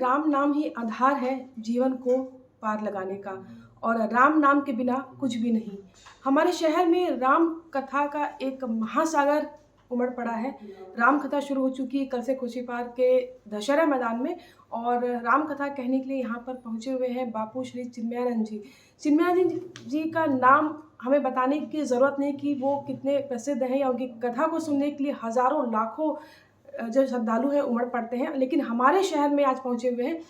राम नाम ही आधार है जीवन को पार लगाने का और राम नाम के बिना कुछ भी नहीं। हमारे शहर में राम कथा का एक महासागर उमड़ पड़ा है। राम कथा शुरू हो चुकी है कल से खुशी पार्क के दशहरा मैदान में और राम कथा कहने के लिए यहाँ पर पहुँचे हुए हैं बापू श्री चिन्मयानंद जी। चिन्मयानंद जी का नाम हमें बताने की ज़रूरत नहीं कि वो कितने प्रसिद्ध हैं या उनकी कथा को सुनने के लिए हज़ारों लाखों जो श्रद्धालु हैं उमड़ पड़ते हैं, लेकिन हमारे शहर में आज पहुँचे हुए हैं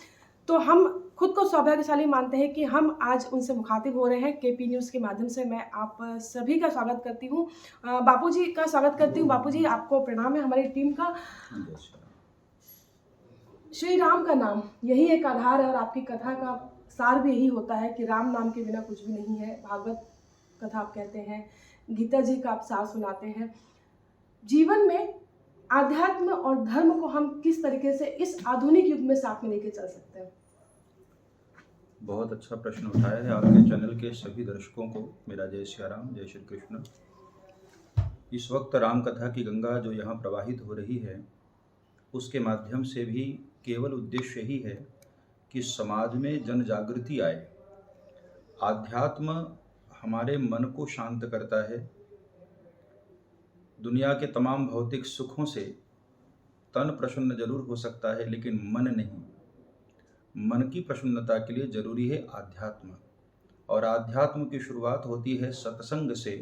तो हम खुद को सौभाग्यशाली मानते हैं कि हम आज उनसे मुखातिब हो रहे हैं। केपी न्यूज़ के माध्यम से मैं आप सभी का स्वागत करती हूँ, बापू जी का स्वागत करती हूँ। बापू जी आपको प्रणाम है हमारी टीम का। श्री राम का नाम यही एक आधार है और आपकी कथा का सार भी यही होता है कि राम नाम के बिना कुछ भी नहीं है। भागवत कथा आप कहते हैं, गीता जी का आप सार सुनाते हैं। जीवन में आध्यात्म और धर्म को हम किस तरीके से इस आधुनिक युग में साथ में लेके चल सकते हैं? बहुत अच्छा प्रश्न उठाया है। आपके चैनल के सभी दर्शकों को मेरा जय श्री राम, जय श्री कृष्ण। इस वक्त राम कथा की गंगा जो यहाँ प्रवाहित हो रही है उसके माध्यम से भी केवल उद्देश्य यही है कि समाज में जन जागृति आए। आध्यात्म हमारे मन को शांत करता है। दुनिया के तमाम भौतिक सुखों से तन प्रसन्न जरूर हो सकता है लेकिन मन नहीं। मन की प्रसन्नता के लिए जरूरी है आध्यात्म, और आध्यात्म की शुरुआत होती है सत्संग से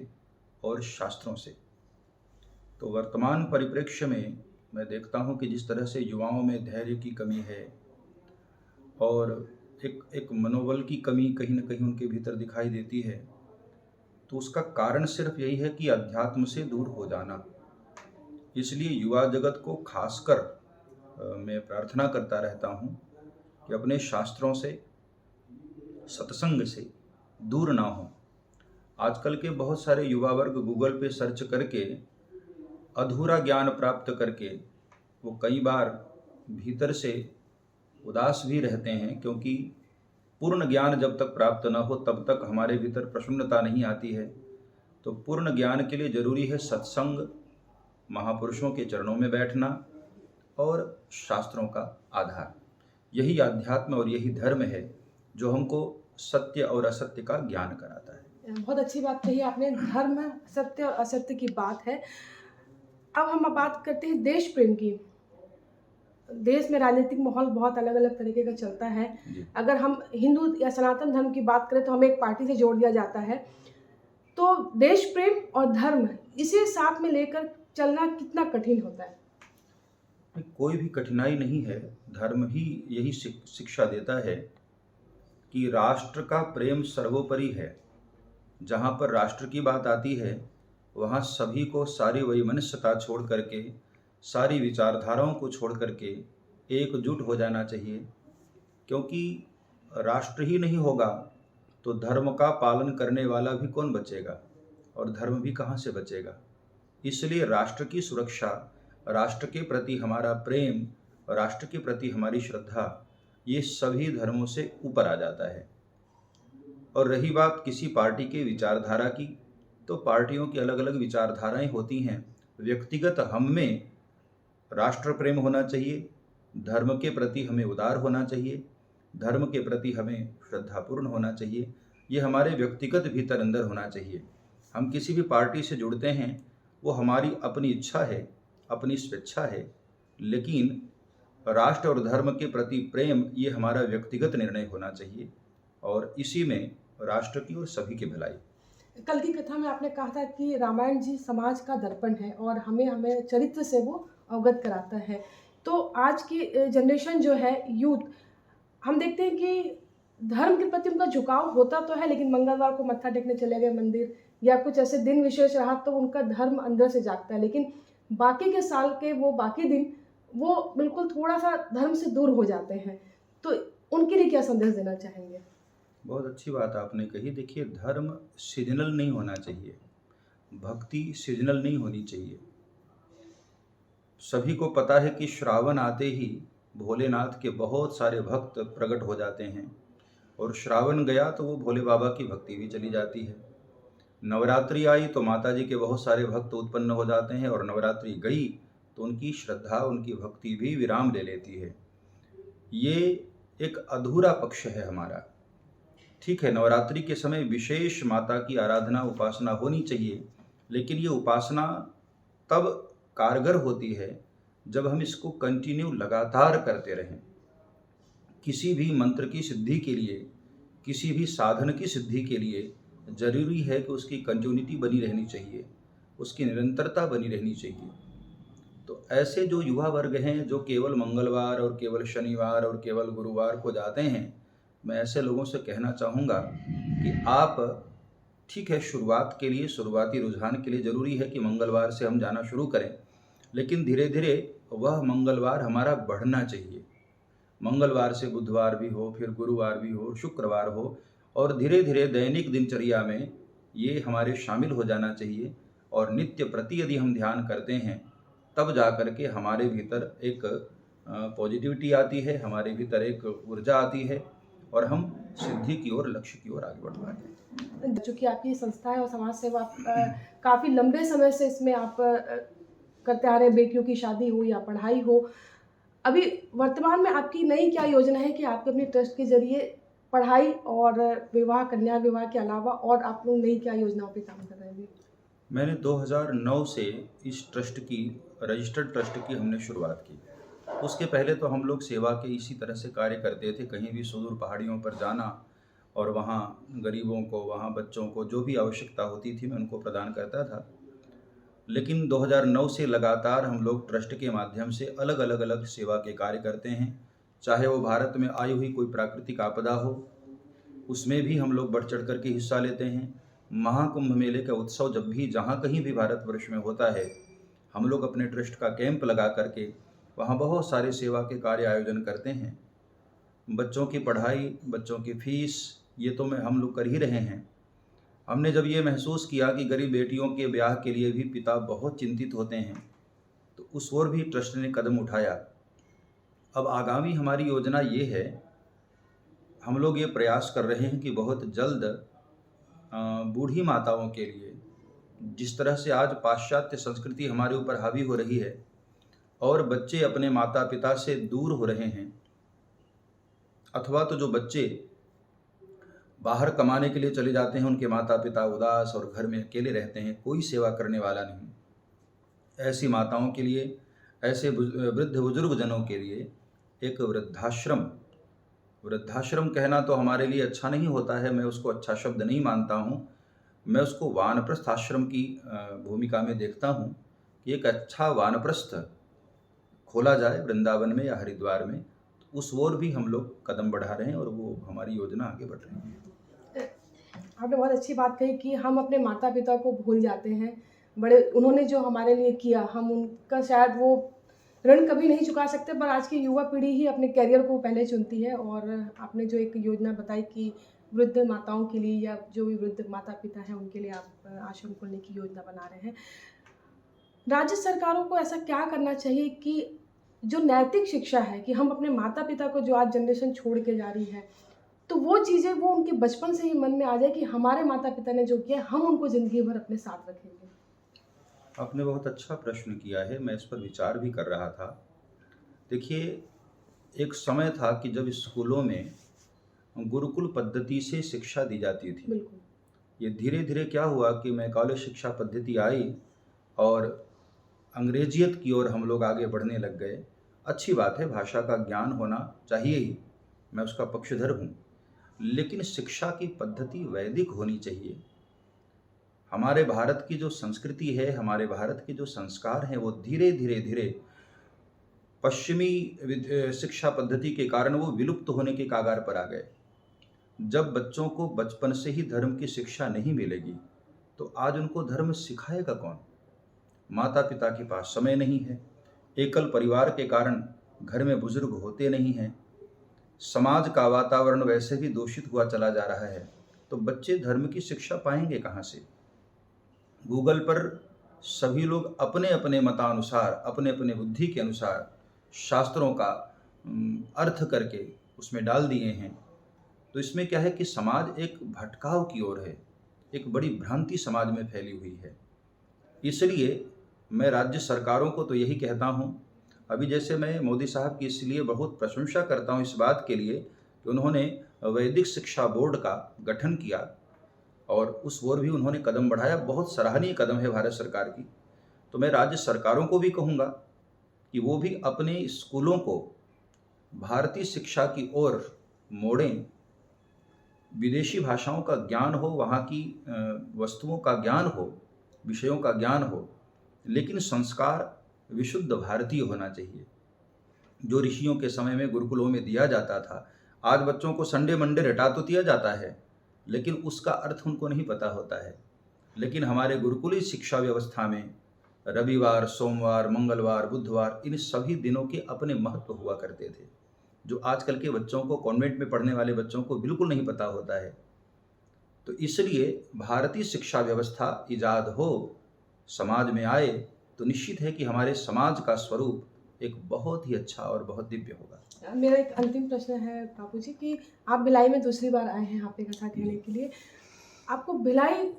और शास्त्रों से। तो वर्तमान परिप्रेक्ष्य में मैं देखता हूँ कि जिस तरह से युवाओं में धैर्य की कमी है और एक मनोबल की कमी कहीं न कहीं उनके भीतर दिखाई देती है, तो उसका कारण सिर्फ यही है कि अध्यात्म से दूर हो जाना। इसलिए युवा जगत को खासकर मैं प्रार्थना करता रहता हूँ कि अपने शास्त्रों से, सत्संग से दूर ना हो। आजकल के बहुत सारे युवा वर्ग गूगल पे सर्च करके अधूरा ज्ञान प्राप्त करके वो कई बार भीतर से उदास भी रहते हैं, क्योंकि पूर्ण ज्ञान जब तक प्राप्त न हो तब तक हमारे भीतर प्रसन्नता नहीं आती है। तो पूर्ण ज्ञान के लिए जरूरी है सत्संग, महापुरुषों के चरणों में बैठना और शास्त्रों का आधार। यही आध्यात्म और यही धर्म है जो हमको सत्य और असत्य का ज्ञान कराता है। बहुत अच्छी बात कही आपने। धर्म, सत्य और असत्य की बात है। अब हम बात करते हैं देश प्रेम की। देश में राजनीतिक माहौल बहुत अलग अलग तरीके का चलता है। अगर हम हिंदू या सनातन धर्म की बात करें तो हमें एक पार्टी से जोड़ दिया जाता है। तो देश प्रेम और धर्म इसे साथ में लेकर चलना कितना कठिन होता है? कोई भी कठिनाई नहीं है। धर्म ही यही शिक्षा देता है कि राष्ट्र का प्रेम सर्वोपरि है। जहाँ पर राष्ट्र की बात आती है वहाँ सभी को सारी वैमनस्यता छोड़ करके, सारी विचारधाराओं को छोड़ करके एकजुट हो जाना चाहिए, क्योंकि राष्ट्र ही नहीं होगा तो धर्म का पालन करने वाला भी कौन बचेगा और धर्म भी कहाँ से बचेगा। इसलिए राष्ट्र की सुरक्षा, राष्ट्र के प्रति हमारा प्रेम, राष्ट्र के प्रति हमारी श्रद्धा, ये सभी धर्मों से ऊपर आ जाता है। और रही बात किसी पार्टी के विचारधारा की, तो पार्टियों की अलग अलग विचारधाराएं होती हैं। व्यक्तिगत हम में राष्ट्र प्रेम होना चाहिए, धर्म के प्रति हमें उदार होना चाहिए, धर्म के प्रति हमें श्रद्धापूर्ण होना चाहिए। ये हमारे व्यक्तिगत भीतर अंदर होना चाहिए। हम किसी भी पार्टी से जुड़ते हैं वो हमारी अपनी इच्छा है, अपनी स्वेच्छा है, लेकिन राष्ट्र और धर्म के प्रति प्रेम ये हमारा व्यक्तिगत निर्णय होना चाहिए, और इसी में राष्ट्र की और सभी की भलाई। कल की कथा में आपने कहा था कि रामायण जी समाज का दर्पण है और हमें चरित्र से वो अवगत कराता है। तो आज की जनरेशन जो है, यूथ, हम देखते हैं कि धर्म के प्रति उनका झुकाव होता तो है, लेकिन मंगलवार को मत्था टेकने चले गए मंदिर या कुछ ऐसे दिन विशेष रहा तो उनका धर्म अंदर से जागता है, लेकिन बाकी के साल के वो बाकी दिन वो बिल्कुल थोड़ा सा धर्म से दूर हो जाते हैं। तो उनके लिए क्या संदेश देना चाहेंगे? बहुत अच्छी बात आपने कही। देखिए, धर्म सीजनल नहीं होना चाहिए, भक्ति सीजनल नहीं होनी चाहिए। सभी को पता है कि श्रावण आते ही भोलेनाथ के बहुत सारे भक्त प्रकट हो जाते हैं, और श्रावण गया तो वो भोले बाबा की भक्ति भी चली जाती है। नवरात्रि आई तो माता जी के बहुत सारे भक्त उत्पन्न हो जाते हैं, और नवरात्रि गई तो उनकी श्रद्धा, उनकी भक्ति भी विराम ले लेती है। ये एक अधूरा पक्ष है हमारा। ठीक है, नवरात्रि के समय विशेष माता की आराधना उपासना होनी चाहिए, लेकिन ये उपासना तब कारगर होती है जब हम इसको कंटिन्यू लगातार करते रहें। किसी भी मंत्र की सिद्धि के लिए, किसी भी साधन की सिद्धि के लिए जरूरी है कि उसकी कंटिन्यूटी बनी रहनी चाहिए, उसकी निरंतरता बनी रहनी चाहिए। तो ऐसे जो युवा वर्ग हैं जो केवल मंगलवार और केवल शनिवार और केवल गुरुवार को जाते हैं, मैं ऐसे लोगों से कहना चाहूँगा कि आप ठीक है, शुरुआत के लिए, शुरुआती रुझान के लिए ज़रूरी है कि मंगलवार से हम जाना शुरू करें, लेकिन धीरे धीरे वह मंगलवार हमारा बढ़ना चाहिए। मंगलवार से बुधवार भी हो, फिर गुरुवार भी हो, शुक्रवार हो, और धीरे धीरे दैनिक दिनचर्या में ये हमारे शामिल हो जाना चाहिए। और नित्य प्रति यदि हम ध्यान करते हैं, तब जा कर के हमारे भीतर एक पॉजिटिविटी आती है, हमारे भीतर एक ऊर्जा आती है, और हम सिद्धि की ओर, लक्ष्य की ओर आगे बढ़ पाते हैं। जो कि आपकी संस्था है और समाज सेवा, आप काफ़ी लंबे समय से इसमें आप करते आ रहे हैं, बेटियों की शादी हो या पढ़ाई हो। अभी वर्तमान में आपकी नई क्या योजना है कि आपके अपने ट्रस्ट के जरिए पढ़ाई और विवाह, कन्या विवाह के अलावा और आप लोग नई क्या योजनाओं पे काम कर रहे हैं अभी? मैंने 2009 से इस ट्रस्ट की, रजिस्टर्ड ट्रस्ट की हमने शुरुआत की। उसके पहले तो हम लोग सेवा के इसी तरह से कार्य करते थे, कहीं भी सुदूर पहाड़ियों पर जाना और वहाँ गरीबों को, वहाँ बच्चों को जो भी आवश्यकता होती थी मैं उनको प्रदान करता था। लेकिन 2009 से लगातार हम लोग ट्रस्ट के माध्यम से अलग अलग सेवा के कार्य करते हैं। चाहे वो भारत में आई हुई कोई प्राकृतिक आपदा हो, उसमें भी हम लोग बढ़ चढ़ कर के हिस्सा लेते हैं। महाकुंभ मेले का उत्सव जब भी जहाँ कहीं भी भारतवर्ष में होता है, हम लोग अपने ट्रस्ट का कैंप लगा करके वहाँ बहुत सारे सेवा के कार्य आयोजन करते हैं। बच्चों की पढ़ाई, बच्चों की फीस, ये तो हम लोग कर ही रहे हैं। हमने जब ये महसूस किया कि गरीब बेटियों के ब्याह के लिए भी पिता बहुत चिंतित होते हैं, तो उस ओर भी ट्रस्ट ने कदम उठाया। अब आगामी हमारी योजना ये है, हम लोग ये प्रयास कर रहे हैं कि बहुत जल्द बूढ़ी माताओं के लिए, जिस तरह से आज पाश्चात्य संस्कृति हमारे ऊपर हावी हो रही है और बच्चे अपने माता पिता से दूर हो रहे हैं, अथवा तो जो बच्चे बाहर कमाने के लिए चले जाते हैं, उनके माता पिता उदास और घर में अकेले रहते हैं, कोई सेवा करने वाला नहीं, ऐसी माताओं के लिए, ऐसे वृद्ध बुजुर्ग जनों के लिए एक वृद्धाश्रम कहना तो हमारे लिए अच्छा नहीं होता है, मैं उसको अच्छा शब्द नहीं मानता हूँ। मैं उसको वानप्रस्थ आश्रम की भूमिका में देखता हूँ कि एक अच्छा वानप्रस्थ खोला जाए वृंदावन में या हरिद्वार में। उस ओर भी हम लोग कदम बढ़ा रहे हैं और वो हमारी योजना आगे बढ़ रही है। आपने बहुत अच्छी बात कही कि हम अपने माता पिता को भूल जाते हैं। बड़े उन्होंने जो हमारे लिए किया, हम उनका शायद वो ऋण कभी नहीं चुका सकते, पर आज की युवा पीढ़ी ही अपने करियर को पहले चुनती है। और आपने जो एक योजना बताई कि वृद्ध माताओं के लिए या जो भी वृद्ध माता पिता हैं उनके लिए आप आश्रम खोलने की योजना बना रहे हैं, राज्य सरकारों को ऐसा क्या करना चाहिए कि जो नैतिक शिक्षा है कि हम अपने माता पिता को, जो आज जनरेशन छोड़ के जा रही है, तो वो चीज़ें वो उनके बचपन से ही मन में आ जाए कि हमारे माता पिता ने जो किया हम उनको ज़िंदगी भर अपने साथ रखेंगे। आपने बहुत अच्छा प्रश्न किया है, मैं इस पर विचार भी कर रहा था। देखिए, एक समय था कि जब स्कूलों में गुरुकुल पद्धति से शिक्षा दी जाती थी। बिल्कुल। ये धीरे धीरे क्या हुआ कि मैकॉले शिक्षा पद्धति आई और अंग्रेजियत की ओर हम लोग आगे बढ़ने लग गए। अच्छी बात है, भाषा का ज्ञान होना चाहिए ही, मैं उसका पक्षधर हूँ, लेकिन शिक्षा की पद्धति वैदिक होनी चाहिए। हमारे भारत की जो संस्कृति है, हमारे भारत के जो संस्कार हैं, वो धीरे धीरे धीरे पश्चिमी शिक्षा पद्धति के कारण वो विलुप्त होने के कगार पर आ गए। जब बच्चों को बचपन से ही धर्म की शिक्षा नहीं मिलेगी, तो आज उनको धर्म सिखाएगा कौन? माता पिता के पास समय नहीं है, एकल परिवार के कारण घर में बुजुर्ग होते नहीं हैं, समाज का वातावरण वैसे भी दूषित हुआ चला जा रहा है, तो बच्चे धर्म की शिक्षा पाएंगे कहाँ से? गूगल पर सभी लोग अपने अपने मतानुसार, अपने अपने बुद्धि के अनुसार शास्त्रों का अर्थ करके उसमें डाल दिए हैं। तो इसमें क्या है कि समाज एक भटकाव की ओर है, एक बड़ी भ्रांति समाज में फैली हुई है। इसलिए मैं राज्य सरकारों को तो यही कहता हूँ, अभी जैसे मैं मोदी साहब की इसलिए बहुत प्रशंसा करता हूँ इस बात के लिए कि उन्होंने वैदिक शिक्षा बोर्ड का गठन किया और उस ओर भी उन्होंने कदम बढ़ाया। बहुत सराहनीय कदम है भारत सरकार की। तो मैं राज्य सरकारों को भी कहूँगा कि वो भी अपने स्कूलों को भारतीय शिक्षा की ओर मोड़ें। विदेशी भाषाओं का ज्ञान हो, वहाँ की वस्तुओं का ज्ञान हो, विषयों का ज्ञान हो, लेकिन संस्कार विशुद्ध भारतीय होना चाहिए। जो ऋषियों के समय में गुरुकुलों में दिया जाता था, आज बच्चों को संडे मंडे रटा तो दिया जाता है, लेकिन उसका अर्थ उनको नहीं पता होता है। लेकिन हमारे गुरुकुली शिक्षा व्यवस्था में रविवार, सोमवार, मंगलवार, बुधवार, इन सभी दिनों के अपने महत्व हुआ करते थे, जो आजकल के बच्चों को, कॉन्वेंट में पढ़ने वाले बच्चों को बिल्कुल नहीं पता होता है। तो इसलिए भारतीय शिक्षा व्यवस्था इजाद हो, समाज में आए, तो निश्चित है कि हमारे समाज का स्वरूप एक बहुत ही अच्छा और बहुत दिव्य होगा। मेरा एक अंतिम प्रश्न है बापूजी कि आप भिलाई में दूसरी बार आए हैं यहाँ पे कथा कहने के लिए। आपको भिलाई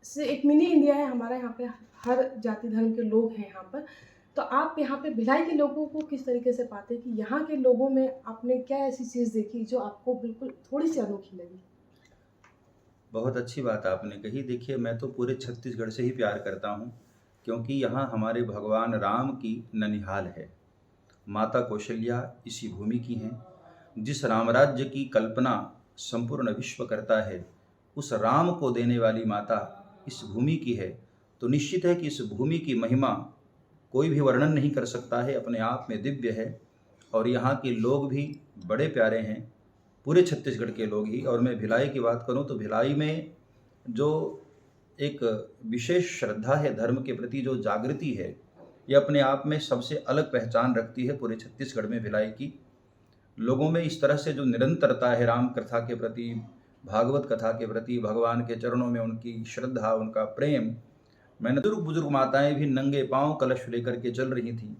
से एक मिनी इंडिया है हमारा, यहाँ पे हर जाति धर्म के लोग हैं यहाँ पर। तो आप यहाँ पे भिलाई के लोगों को किस तरीके से पाते कि यहाँ के लोगों में आपने क्या ऐसी चीज़ देखी जो आपको बिल्कुल थोड़ी सी अनोखी लगी? बहुत अच्छी बात आपने कही। देखिए, मैं तो पूरे छत्तीसगढ़ से ही प्यार करता हूँ, क्योंकि यहाँ हमारे भगवान राम की ननिहाल है। माता कौशल्या इसी भूमि की हैं। जिस रामराज्य की कल्पना संपूर्ण विश्व करता है, उस राम को देने वाली माता इस भूमि की है। तो निश्चित है कि इस भूमि की महिमा कोई भी वर्णन नहीं कर सकता है, अपने आप में दिव्य है। और यहाँ के लोग भी बड़े प्यारे हैं, पूरे छत्तीसगढ़ के लोग ही। और मैं भिलाई की बात करूँ तो भिलाई में जो एक विशेष श्रद्धा है धर्म के प्रति, जो जागृति है, ये अपने आप में सबसे अलग पहचान रखती है पूरे छत्तीसगढ़ में। भिलाई की लोगों में इस तरह से जो निरंतरता है राम कथा के प्रति, भागवत कथा के प्रति, भगवान के चरणों में उनकी श्रद्धा, उनका प्रेम। मैंने बुजुर्ग माताएं भी नंगे पांव कलश लेकर के चल रही थी।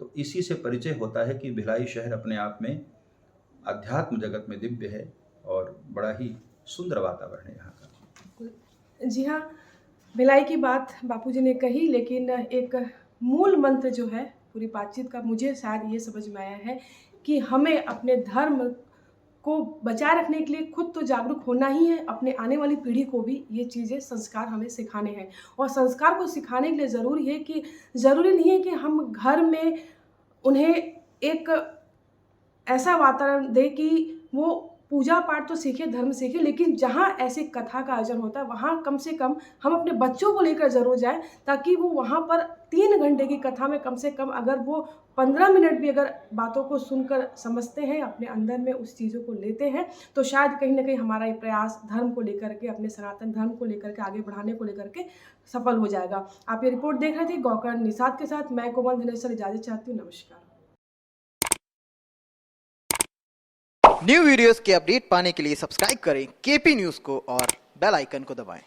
तो इसी से परिचय होता है कि भिलाई शहर अपने आप में अध्यात्म जगत में दिव्य है और बड़ा ही सुंदर वातावरण है यहाँ का। जी हाँ, भिलाई की बात बापूजी ने कही, लेकिन एक मूल मंत्र जो है पूरी बातचीत का, मुझे शायद ये समझ में आया है कि हमें अपने धर्म को बचाए रखने के लिए खुद तो जागरूक होना ही है, अपने आने वाली पीढ़ी को भी ये चीज़ें, संस्कार हमें सिखाने हैं। और संस्कार को सिखाने के लिए ज़रूरी नहीं है कि हम घर में उन्हें एक ऐसा वातावरण दे कि वो पूजा पाठ तो सीखे, धर्म सीखे, लेकिन जहाँ ऐसी कथा का आयोजन होता है वहाँ कम से कम हम अपने बच्चों को लेकर ज़रूर जाएं, ताकि वो वहाँ पर 3 घंटे की कथा में कम से कम अगर वो 15 मिनट भी अगर बातों को सुनकर समझते हैं, अपने अंदर में उस चीज़ों को लेते हैं, तो शायद कहीं ना कहीं हमारा ये प्रयास धर्म को लेकर के, अपने सनातन धर्म को लेकर के, आगे बढ़ाने को लेकर के सफल हो जाएगा। आप ये रिपोर्ट देख रहे थे गौकर्ण निषाद के साथ। मैं कोमल धनेश्वर इजाज़त चाहती हूँ। नमस्कार। न्यू वीडियोस के अपडेट पाने के लिए सब्सक्राइब करें केपी न्यूज़ को और बेल आइकन को दबाएं।